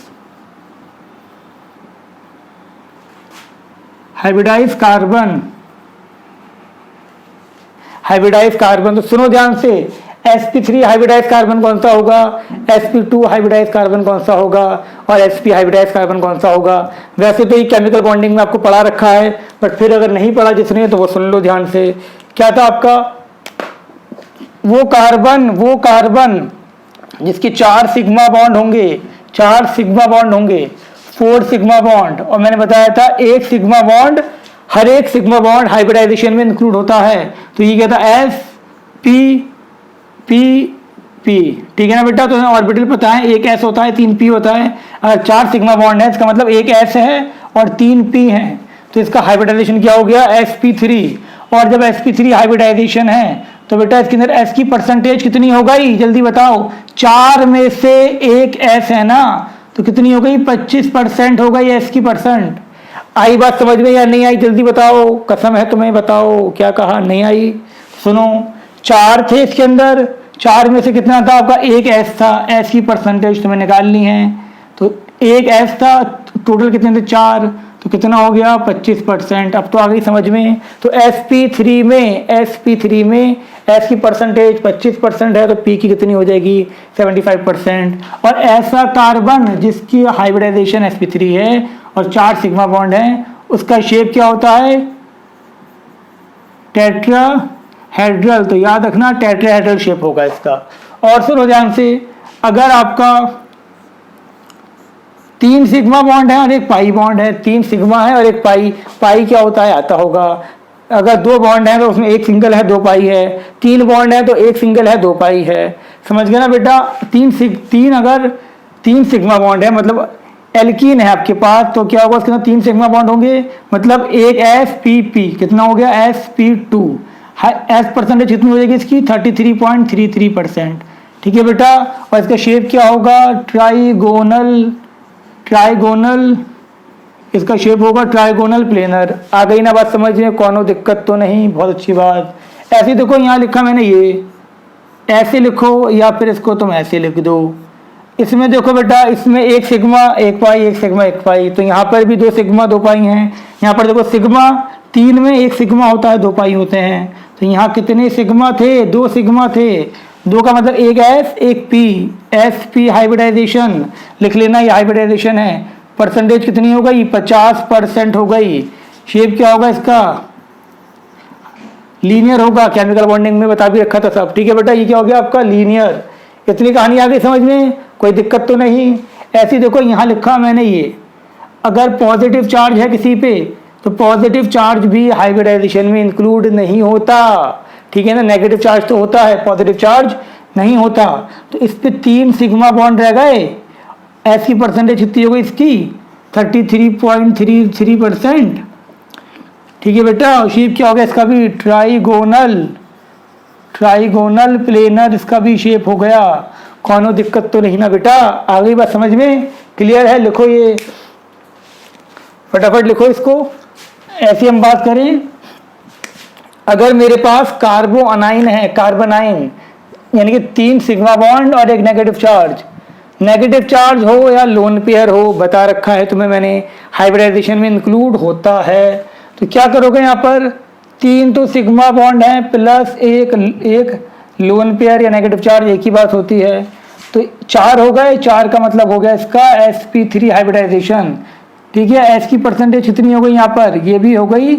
कार्बन। तो सुनो ध्यान से, sp3 हाइब्रिडाइज कार्बन कौन सा होगा, sp2 हाइब्रिडाइज कार्बन कौन सा होगा, और sp हाइब्रिडाइज कार्बन कौन सा होगा। वैसे तो ये केमिकल बॉन्डिंग में आपको पढ़ा रखा है, बट फिर अगर नहीं पढ़ा जिसने तो वो सुन लो ध्यान से। क्या था आपका, वो कार्बन जिसके 4 सिग्मा बॉन्ड होंगे, 4 सिग्मा बॉन्ड होंगे, 4 सिग्मा बॉन्ड, और मैंने बताया था 1 सिग्मा बॉन्ड, हर एक सिग्मा बॉन्ड हाइब्रिडाइजेशन में इंक्लूड होता है। तो ये क्या था, sp ठीक है ना बेटा। तो ऑर्बिटल पता है, एक s होता है, 3 p होता है। अगर 4 सिग्मा बॉन्ड है, इसका मतलब एक s है और 3 p है, तो इसका हाइब्रिडाइजेशन क्या हो गया, sp3। और जब sp3 हाइब्रिडाइजेशन है तो बेटा इसके अंदर s की परसेंटेज कितनी हो गई, जल्दी बताओ, 4 में से एक s है ना, तो कितनी हो गई, 25% हो गई s की परसेंट। आई बात समझ में या नहीं आई, जल्दी बताओ, कसम है तुम्हें, बताओ क्या कहा, नहीं आई। सुनो, 4 थे इसके अंदर, 4 में से कितना था आपका, एक s था, s की परसेंटेज तुम्हें निकालनी है, तो एक s था, टोटल कितने थे, 4, तो कितना हो गया, 25%। अब तो आ गई समझ में। तो sp3 में s की परसेंटेज 25% है, तो p की कितनी हो जाएगी, 75%। और ऐसा कार्बन जिसकी हाइब्रिडाइजेशन sp3 है और 4 सिग्मा बॉन्ड है, उसका शेप क्या होता है, टेट्राहेड्रल। तो याद रखना, टेट्राहेड्रल शेप होगा इसका। और सुनो ध्यान से, अगर आपका तीन सिग्मा बॉन्ड है और एक पाई बॉन्ड है, तीन सिग्मा है और एक पाई। पाई क्या होता है आता होगा। अगर दो बॉन्ड है तो उसमें एक सिंगल है दो पाई है, तीन बॉन्ड है तो एक सिंगल है दो पाई है। समझ गए ना बेटा। अगर तीन सिग्मा बॉन्ड है मतलब एल्कीन है आपके पास, तो क्या होगा उसके अंदर तीन सिग्मा बॉन्ड होंगे, मतलब एक spp कितना हो गया sp2। एस परसेंटेज कितनी हो जाएगी इसकी 33.33%। ठीक है बेटा। और इसका शेप क्या होगा ट्राइगोनल इसका शेप होगा ट्राइगोनल प्लेनर। आ गई ना बात समझ में, कोनो दिक्कत तो नहीं, बहुत अच्छी बात। ऐसे देखो यहाँ लिखा मैंने, ये ऐसे लिखो या फिर इसको तुम ऐसे लिख दो। इसमें देखो बेटा, इसमें एक सिग्मा एक पाई, एक सिग्मा एक पाई, तो यहाँ पर भी दो सिग्मा दो पाई हैं। यहाँ पर देखो सिग्मा तीन में एक सिग्मा होता है दो पाई होते हैं, तो यहाँ कितने सिग्मा थे, दो सिग्मा थे। दो का मतलब एक एस एक पी, एस पी हाइब्रिडाइजेशन लिख लेना, ये हाइब्रिडाइजेशन है। परसेंटेज कितनी हो गई 50% हो गई। शेप क्या होगा इसका लीनियर होगा, केमिकल बॉन्डिंग में बता भी रखा था सब। ठीक है बेटा, ये क्या हो गया आपका लीनियर। इतनी कहानी आ गई समझ में, कोई दिक्कत तो नहीं। ऐसी देखो यहाँ लिखा मैंने, ये अगर पॉजिटिव चार्ज है किसी पे तो पॉजिटिव चार्ज भी हाइब्रिडाइजेशन में इंक्लूड नहीं होता। ठीक है ना, नेगेटिव चार्ज तो होता है, पॉजिटिव चार्ज नहीं होता। तो इस पे तीन सिग्मा बॉन्ड रह गए, ऐसी परसेंटेज कितनी हो गई इसकी 33.33%। ठीक है बेटा। शेप क्या हो गया इसका भी ट्राइगोनल प्लेनर, इसका भी शेप हो गया। कोनो दिक्कत तो नहीं ना बेटा, आ गई बात समझ में, क्लियर है। लिखो ये फटाफट लिखो इसको। ऐसी हम बात करें, अगर मेरे पास कार्बोनाइन है, कार्बोनाइन यानी कि तीन सिग्मा बॉन्ड और एक नेगेटिव चार्ज, नेगेटिव चार्ज हो या लोन पेयर हो, बता रखा है तुम्हें मैंने, हाइब्रिडाइजेशन में इंक्लूड होता है। तो क्या करोगे यहाँ पर, तीन तो सिग्मा बॉन्ड है प्लस एक लोन पेयर या नेगेटिव चार्ज, एक ही बात होती है। तो चार हो गए, चार का मतलब हो गया इसका sp3 हाइब्रिडाइजेशन। ठीक है, एस की परसेंटेज कितनी हो गई यहाँ पर, ये भी हो गई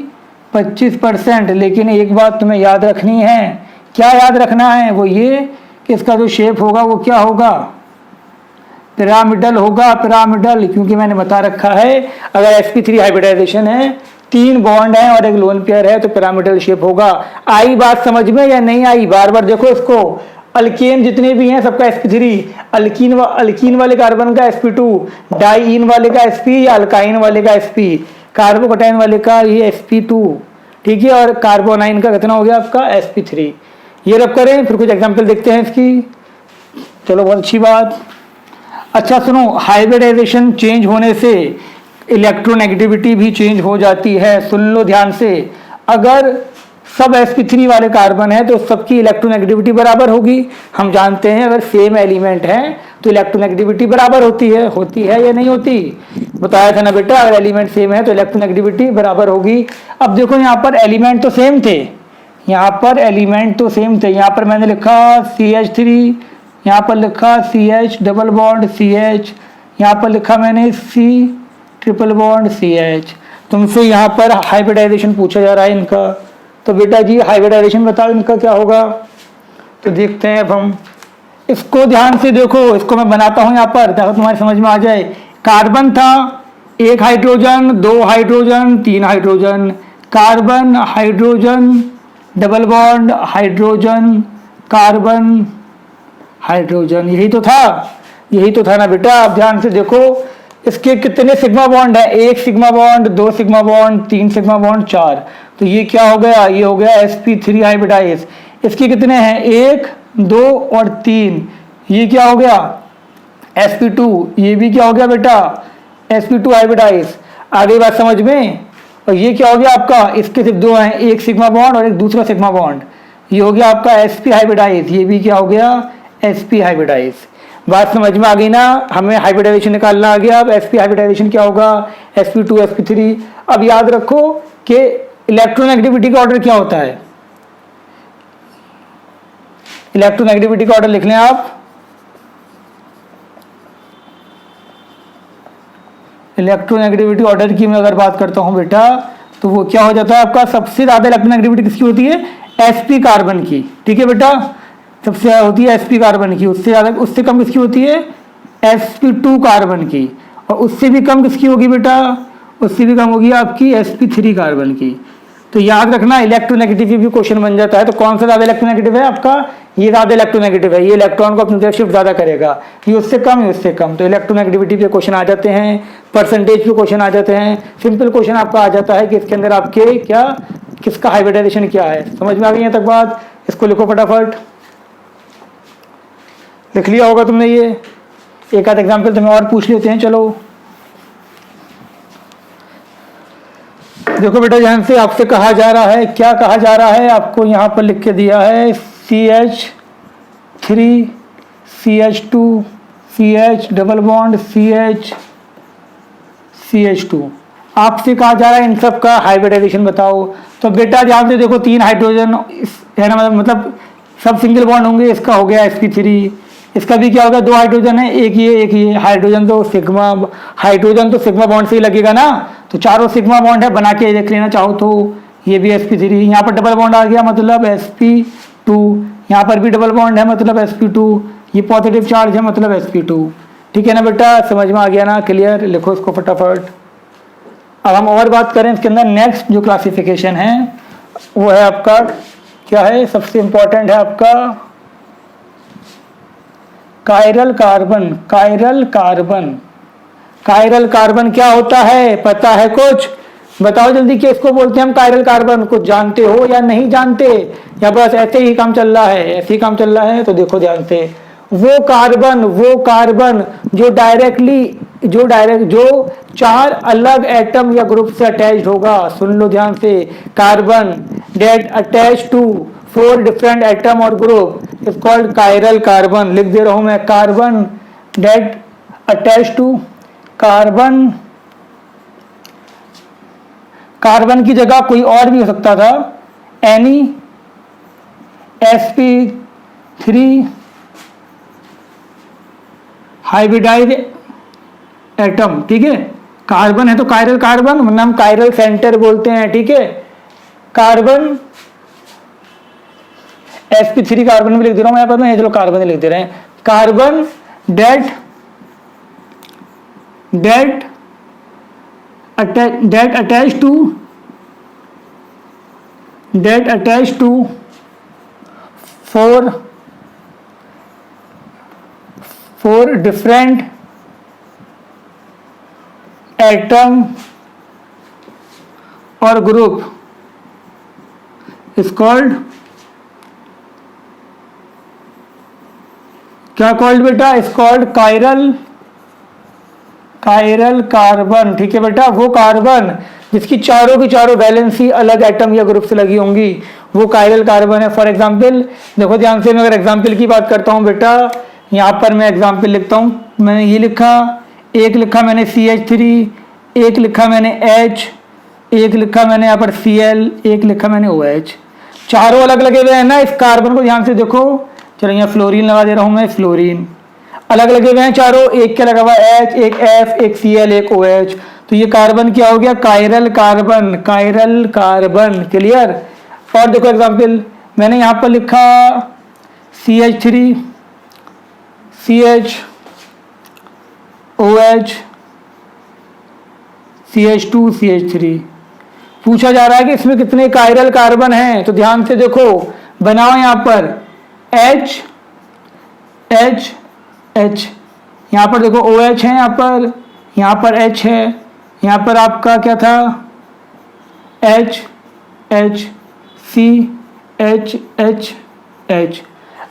25%। लेकिन एक बात तुम्हें याद रखनी है, क्या याद रखना है, वो ये कि इसका जो शेप होगा वो क्या होगा, पिरामिडल होगा, पिरामिडल। क्योंकि मैंने बता रखा है अगर sp3 हाइब्रिडाइजेशन है, तीन बॉन्ड है और एक लोन पेयर है, तो पिरामिडल शेप होगा। आई बात समझ में या नहीं आई, बार बार देखो इसको। अल्केन जितने भी हैं सबका sp3, अल्कीन वाले कार्बन का sp2, डाइईन वाले का sp या अल्काइन वाले का sp, कार्बोकटाइन वाले का ये sp2। ठीक है, और कार्बोनाइन का कितना हो गया आपका sp3। ये रब करें, फिर कुछ एग्जांपल देखते हैं इसकी। चलो बहुत अच्छी बात। अच्छा सुनो, हाइब्रिडाइजेशन चेंज होने से इलेक्ट्रोनेगेटिविटी भी चेंज हो जाती है। सुन लो ध्यान से, अगर सब sp3 वाले कार्बन है तो सबकी इलेक्ट्रोनेगेटिविटी बराबर होगी। हम जानते हैं अगर सेम एलिमेंट है तो इलेक्ट्रोनेगेटिविटी बराबर होती है या नहीं होती, बताया था ना बेटा। अगर एलिमेंट सेम है तो इलेक्ट्रोनेगेटिविटी बराबर होगी। अब देखो यहाँ पर एलिमेंट तो सेम थे, यहाँ पर मैंने लिखा CH3, यहाँ पर लिखा CH डबल बॉन्ड CH, यहाँ पर लिखा मैंने C ट्रिपल बॉन्ड CH। तुमसे यहाँ पर हाइब्रिडाइजेशन पूछा जा रहा है इनका, तो बेटा जी हाइब्रिडाइजेशन बताओ इनका क्या होगा। तो देखते हैं अब हम इसको, ध्यान से देखो, इसको मैं बनाता हूँ यहाँ पर ताकि तुम्हारी समझ में आ जाए। कार्बन था, एक हाइड्रोजन, दो हाइड्रोजन, तीन hydrogen, carbon hydrogen double bond hydrogen carbon hydrogen, यही तो था ना बेटा। आप ध्यान से देखो, इसके कितने सिग्मा बॉन्ड है, एक सिग्मा बॉन्ड, दो सिग्मा बॉन्ड, तीन सिग्मा बॉन्ड, चार। तो ये क्या हो गया, ये हो गया sp3 हाइब्रिडाइज। इसके कितने हैं, एक दो और तीन, ये क्या हो गया sp2, ये भी क्या हो गया बेटा sp2 हाइब्रिडाइज। आगे बात समझ में। और ये क्या हो गया आपका, इसके सिर्फ दो हैं, एक सिग्मा बॉन्ड और एक दूसरा सिग्मा बॉन्ड, ये हो गया आपका sp हाइब्रिडाइज। ये भी क्या हो गया sp हाइब्रिडाइज। बात समझ में आ गई ना, हमें हाइब्रिडाइजेशन निकालना आ गया। अब sp हाइब्रिडाइजेशन क्या होगा, sp2 sp3। अब याद रखो कि इलेक्ट्रोनेगेटिविटी का ऑर्डर क्या होता है, इलेक्ट्रोनेगेटिविटी का ऑर्डर लिख लें आप। इलेक्ट्रोनेगेटिविटी ऑर्डर की मैं अगर बात करता हूं बेटा, तो वो क्या हो जाता है आपका, सबसे ज्यादा इलेक्ट्रोनेगेटिविटी किसकी होती है, sp कार्बन की। ठीक है बेटा, सबसे ज्यादा होती है sp कार्बन की, उससे कम किसकी होती है sp2 कार्बन की। और उससे भी कम किसकी होगी बेटा, उससे भी कम होगी आपकी sp3 कार्बन की। तो याद रखना इलेक्ट्रोनेगेटिव भी क्वेश्चन बन जाता है। तो कौन सा ज्यादा इलेक्ट्रोनेगेटिव है आपका, ये ज्यादा इलेक्ट्रोनेगेटिव है, ये इलेक्ट्रॉन को अपनी तरफ शिफ्ट ज्यादा करेगा, ये उससे कम, ये उससे कम। तो इलेक्ट्रोनेगेटिविटी पे क्वेश्चन आ जाते हैं, परसेंटेज पे क्वेश्चन आ जाते हैं, सिंपल क्वेश्चन आपका आ जाता है कि इसके अंदर आपके क्या, किसका हाइब्रिडाइजेशन क्या है। समझ में आ गई यहाँ तक बात? इसको लिखो फटाफट, लिख लिया होगा तुमने ये। एक आध एग्जाम्पल तुम्हें और पूछ लेते हैं, चलो देखो बेटा, ध्यान से आपसे कहा जा रहा है, क्या कहा जा रहा है आपको यहाँ पर लिख के दिया है, CH3 CH2 CH double bond CH2। आपसे कहा जा रहा है इन सब का हाइब्रिडाइजेशन बताओ। तो बेटा ध्यान से देखो, 3 हाइड्रोजन है ना, मतलब सब सिंगल बॉन्ड होंगे। इसका हो गया sp3, इसका भी क्या होगा, 2 हाइड्रोजन है, एक ये हाइड्रोजन तो सिग्मा, हाइड्रोजन तो सिग्मा बॉन्ड से ही लगेगा ना, तो चारों सिग्मा बॉन्ड है, बना के देख लेना चाहो तो। ये भी sp3, यहाँ पर डबल बॉन्ड आ गया मतलब sp2, यहाँ पर भी डबल बॉन्ड है मतलब sp2, ये पॉजिटिव चार्ज है मतलब sp2। ठीक है ना बेटा, समझ में आ गया ना, क्लियर? लिखो इसको फटाफट। अब हम और बात करें इसके अंदर, नेक्स्ट जो क्लासिफिकेशन है वो है आपका क्या है, सबसे इंपॉर्टेंट है आपका chiral carbon. Chiral carbon, chiral carbon क्या होता है, पता है कुछ? बताओ जल्दी, कि इसको बोलते हैं हम कायरल कार्बन। कुछ जानते हो या नहीं जानते, या बस ऐसे ही काम चल रहा है, ऐसे ही काम चल रहा है? तो देखो ध्यान से, वो कार्बन जो 4 अलग एटम या ग्रुप से अटैच्ड होगा। सुन लो ध्यान से, carbon that attach to 4 different atom और group is called chiral carbon. लिख दे रहा हूं मैं, carbon that attach to, carbon की जगह कोई और भी हो सकता था, एनी sp3 हाइब्रिडाइज एटम। ठीक है, कार्बन है तो कायरल कार्बन, वरना हम कायरल सेंटर बोलते हैं। ठीक है, कार्बन sp3 कार्बन भी लिख दे रहा हूं यहाँ पर मैं, चलो कार्बन लिख दे रहे हैं। Carbon that attach to 4 different atom और ग्रुप इज कॉल्ड, क्या कॉल्ड बेटा, इज कॉल्ड कायरल कार्बन। ठीक है बेटा, वो कार्बन जिसकी चारों की चारों वैलेंसी अलग एटम या ग्रुप से लगी होंगी, वो कायरल कार्बन है। फॉर एग्जांपल देखो ध्यान से, मैं अगर एग्जांपल की बात करता हूं बेटा, यहाँ पर मैं एग्जांपल लिखता हूं, मैंने ये लिखा, एक लिखा मैंने CH3, एक लिखा मैंने H, एक लिखा मैंने यहाँ पर Cl, एक लिखा मैंने OH। चारों अलग लगे हुए हैं ना। इस कार्बन को ध्यान से देखो, चलो यहाँ फ्लोरीन लगा दे रहा हूं मैं, फ्लोरीन अलग लगे हुए हैं चारों, एक क्या लगा हुआ H, एक F, एक Cl, एक OH। तो ये कार्बन क्या हो गया, chiral carbon, chiral carbon. Clear? और देखो एग्जांपल मैंने यहाँ पर लिखा CH3 CH OH CH2 CH3। पूछा जा रहा है कि इसमें कितने कायरल कार्बन हैं, तो ध्यान से देखो, बनाओ यहाँ पर H H H, यहाँ पर देखो OH है, यहाँ पर H है, यहाँ पर आपका क्या था H H C H H H।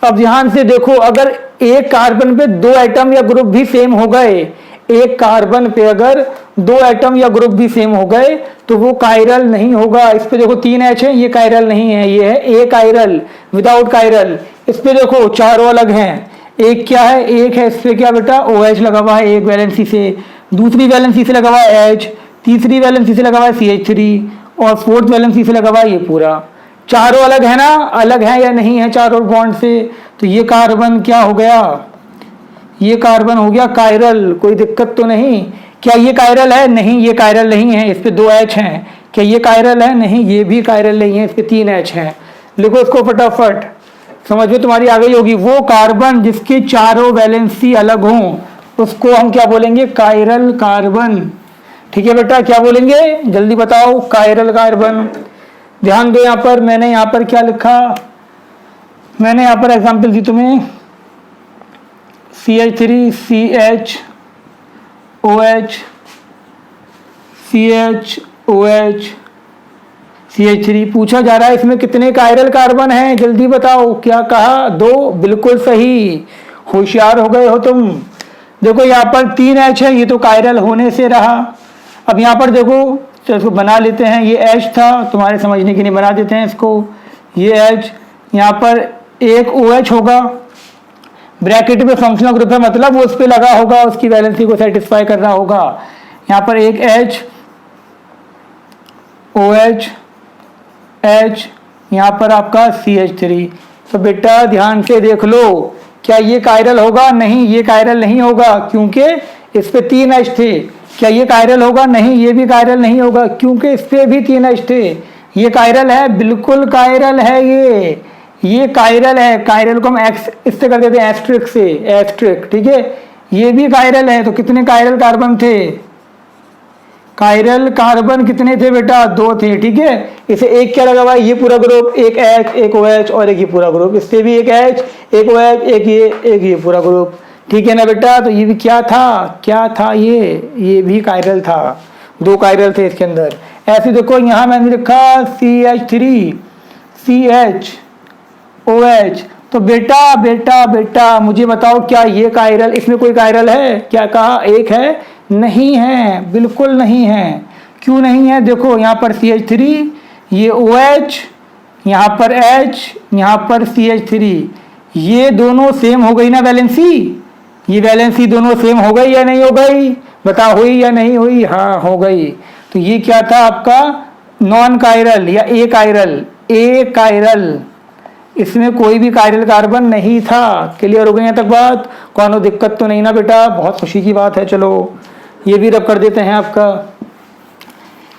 अब ध्यान से देखो, अगर एक कार्बन पे 2 एटम या ग्रुप भी सेम हो गए, एक कार्बन पे अगर 2 एटम या ग्रुप भी सेम हो गए तो वो कायरल नहीं होगा। इस पे देखो 3 H है, ये कायरल नहीं है, ये है ए कायरल, विदाउट कायरल। इस पे देखो चारों अलग हैं, एक क्या है, एक है इस पे क्या बेटा, OH लगा हुआ है एक वैलेंसी से, दूसरी वैलेंसी से लगा हुआ है H, तीसरी वैलेंसी से लगा हुआ है CH3 और 4th वैलेंसी से लगा हुआ है ये पूरा। चारों अलग है ना, अलग है या नहीं है चारों बॉन्ड से। तो ये कार्बन क्या हो गया, ये कार्बन हो गया कायरल। कोई दिक्कत तो नहीं? क्या ये कायरल है? नहीं, ये कायरल नहीं है, इस पे 2 H हैं। क्या ये कायरल है? नहीं, ये भी कायरल नहीं है, इस पे 3 H हैं। लिखो इसको फटाफट, समझ में तुम्हारी आ गई होगी। वो कार्बन जिसके चारों वैलेंसी अलग हों उसको हम क्या बोलेंगे, कायरल कार्बन। ठीक है बेटा, क्या बोलेंगे जल्दी बताओ, कायरल कार्बन। ध्यान दो, यहां पर मैंने यहां पर क्या लिखा, मैंने यहां पर एग्जांपल दी तुम्हें, CH3 CHOH CHOH CH3 पूछा जा रहा है इसमें कितने कायरल कार्बन हैं, जल्दी बताओ। क्या कहा, 2, बिल्कुल सही, होशियार हो गए हो तुम। देखो यहाँ पर 3 H है, ये तो कायरल होने से रहा। अब यहाँ पर देखो, तो इसको बना लेते हैं, ये H था, तुम्हारे समझने के लिए बना देते हैं इसको, ये H, यहाँ पर एक OH होगा, ब्रैकेट में फंक्शनल ग्रुप है, मतलब वो उस पर लगा होगा, उसकी वैलेंसी को सेटिस्फाई करना होगा। यहाँ पर एक H, OH, H, यहाँ पर आपका CH3। तो बेटा ध्यान से देख लो, क्या ये कायरल होगा, नहीं ये कायरल नहीं होगा, क्योंकि इस पे 3 H थे। क्या ये कायरल होगा, नहीं ये भी कायरल नहीं होगा, क्योंकि इस पे भी 3 H थे। ये कायरल है, बिल्कुल कायरल है, ये कायरल है। कायरल को हम एक्स इससे कर देते हैं, एस्ट्रिक से, एस्ट्रिक, ठीक है। ये भी कायरल है, तो कितने कायरल कार्बन थे, कायरल कार्बन कितने थे बेटा, 2 थे, ठीक है। इसे एक क्या लगा हुआ है, ये पूरा ग्रुप, एक H, एक OH और एक ये पूरा ग्रुप, इससे भी एक H, एक OH, एक ये पूरा ग्रुप, ठीक है ना बेटा। तो ये भी क्या था, ये भी कायरल था, 2 कायरल थे इसके अंदर। ऐसे देखो यहाँ मैंने लिखा CH3 CHOH। तो बेटा मुझे बताओ, क्या ये कायरल, इसमें कोई कायरल है, क्या कहा, एक है, नहीं है, बिल्कुल नहीं है। क्यों नहीं है, देखो यहाँ पर CH3, ये OH, यहाँ पर H, यहाँ पर CH3, ये दोनों सेम हो गई ना वैलेंसी, ये वैलेंसी दोनों सेम हो गई या नहीं हो गई, बताओ हुई या नहीं हुई, हाँ हो गई। तो ये क्या था आपका, नॉन कायरल या ए कायरल, इसमें कोई भी कायरल कार्बन नहीं था। क्लियर हो गई यहाँ तक बात, कोनो दिक्कत तो नहीं ना बेटा, बहुत खुशी की बात है। चलो ये भी रब कर देते हैं आपका,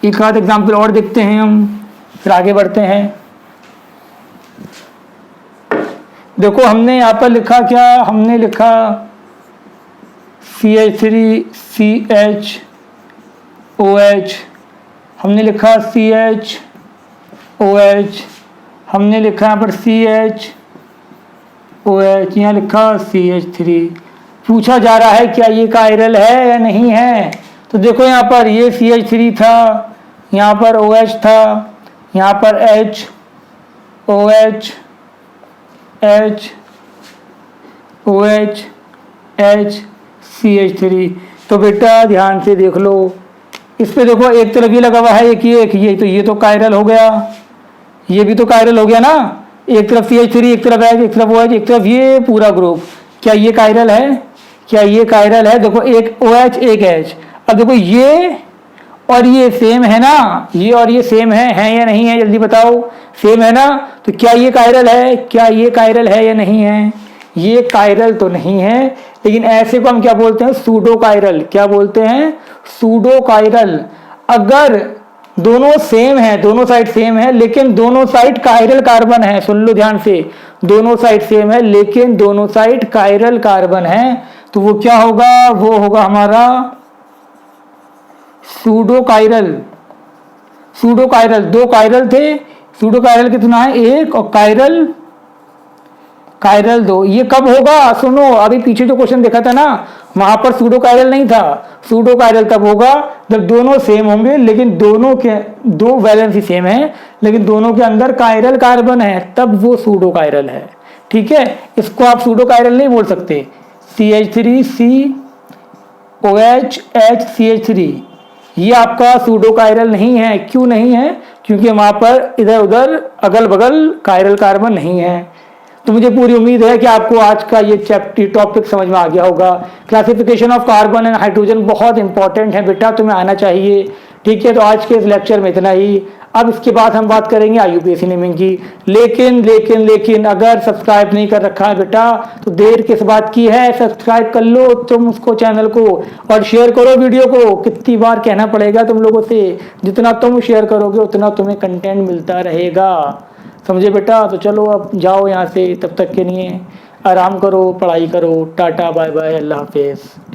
एक आध एग्जाम्पल और देखते हैं हम, फिर आगे बढ़ते हैं। देखो हमने यहाँ पर लिखा क्या, हमने लिखा CH3 CHOH, हमने लिखा CHOH, हमने लिखा यहाँ पर CHOH, यहाँ लिखा CH3। पूछा जा रहा है क्या ये कायरल है या नहीं है। तो देखो यहाँ पर ये CH3 था, यहाँ पर OH था, यहाँ पर H, OH, H, OH, H, CH3। तो बेटा ध्यान से देख लो, इस पे देखो एक तरफ ये लगा हुआ है, एक ये, तो ये तो कायरल हो गया, ये भी तो कायरल हो गया ना, एक तरफ CH3, एक तरफ H, एक तरफ OH, एक तरफ ये पूरा ग्रुप। क्या ये कायरल है, क्या ये कायरल है, देखो एक OH एक H। अब देखो ये और ये सेम है ना, ये और ये सेम है या नहीं है, जल्दी बताओ, सेम है ना। तो क्या ये कायरल है, क्या ये कायरल है या नहीं है, ये कायरल तो नहीं है, लेकिन ऐसे को हम क्या बोलते हैं, सूडो कायरल। क्या बोलते हैं, सूडो कायरल। अगर दोनों सेम है, दोनों साइड सेम है, लेकिन दोनों साइड कायरल कार्बन है, सुन लो ध्यान से, दोनों साइड सेम है लेकिन दोनों साइड कायरल कार्बन है, तो वो क्या होगा, वो होगा हमारा pseudo chiral. Pseudo chiral, 2 chiral थे, सूडो कायरल कितना है, 1, और कायरल 2। ये कब होगा, सुनो, अभी पीछे जो क्वेश्चन देखा था ना, वहां पर सूडो कायरल नहीं था। सूडो कायरल तब होगा जब दोनों सेम होंगे, लेकिन दोनों के 2 वैलेंसी सेम है, लेकिन दोनों के अंदर कायरल कार्बन है, तब वो सूडो कायरल है, ठीक है। इसको आप सूडो कायरल नहीं बोल सकते। CH3 COH H CH3, ये आपका सूडो कायरल नहीं है। क्यों नहीं है, क्योंकि वहां पर इधर उधर अगल बगल कायरल कार्बन नहीं है। तो मुझे पूरी उम्मीद है कि आपको आज का ये टॉपिक समझ में आ गया होगा। Classification of carbon and hydrogen बहुत इंपॉर्टेंट है बेटा, तुम्हें आना चाहिए, ठीक है। तो आज के इस लेक्चर में इतना ही। अब इसके बाद हम बात करेंगे IUPAC नेमिंग की। लेकिन अगर सब्सक्राइब नहीं कर रखा है बेटा, तो देर किस बात की है, सब्सक्राइब कर लो तुम उसको, चैनल को, और शेयर करो वीडियो को। कितनी बार कहना पड़ेगा तुम लोगों से, जितना तुम शेयर करोगे उतना तुम्हें कंटेंट मिलता रहेगा, समझे बेटा। तो चलो अब जाओ यहाँ से, तब तक के लिए आराम करो, पढ़ाई करो, टाटा बाय बाय, अल्लाह हाफिज़।